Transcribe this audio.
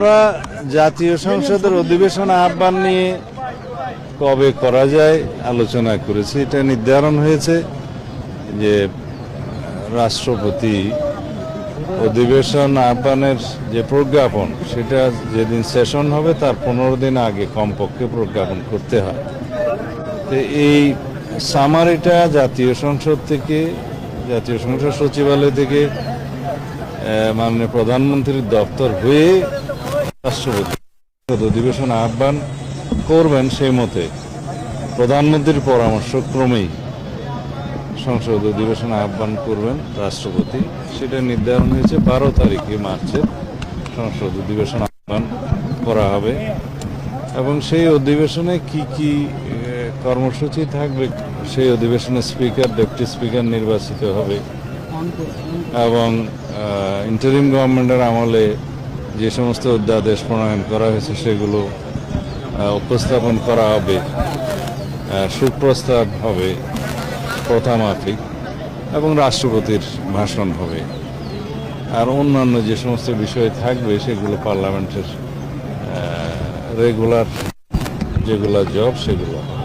আমরা জাতীয় সংসদের অধিবেশন আহ্বান নিয়ে কবে করা যায় আলোচনা করেছি। এটা নির্ধারণ হয়েছে যে রাষ্ট্রপতি অধিবেশন আহ্বানের যে প্রজ্ঞাপন সেটা যেদিন সেশন হবে তার 15 দিন আগে কমপক্ষে প্রজ্ঞাপন করতে হয়। তো এই সামারিটা জাতীয় সংসদ সচিবালয় থেকে মাননীয় প্রধানমন্ত্রীর দপ্তর হয়ে রাষ্ট্রপতি অধিবেশন আহ্বান করবেন, সেই মতে প্রধানমন্ত্রীর পরামর্শ ক্রমেই সংসদ অধিবেশন আহ্বান করবেন রাষ্ট্রপতি। সেটা নির্ধারণ হয়েছে 12 তারিখে মার্চের সংসদ অধিবেশন আহ্বান করা হবে এবং সেই অধিবেশনে কি কি কর্মসূচি থাকবে, সেই অধিবেশনে স্পিকার, ডেপুটি স্পিকার নির্বাচিত হবে এবং ইন্টারিম গভর্নমেন্টের আমলে যে সমস্ত অধ্যাদেশ প্রণয়ন করা হয়েছে সেগুলো উপস্থাপন করা হবে, সুপ্রস্তাব হবে প্রথামাফিক এবং রাষ্ট্রপতির ভাষণ হবে। আর অন্যান্য যে সমস্ত বিষয় থাকবে সেগুলো পার্লামেন্টের রেগুলার যেগুলো জব সেগুলো হবে।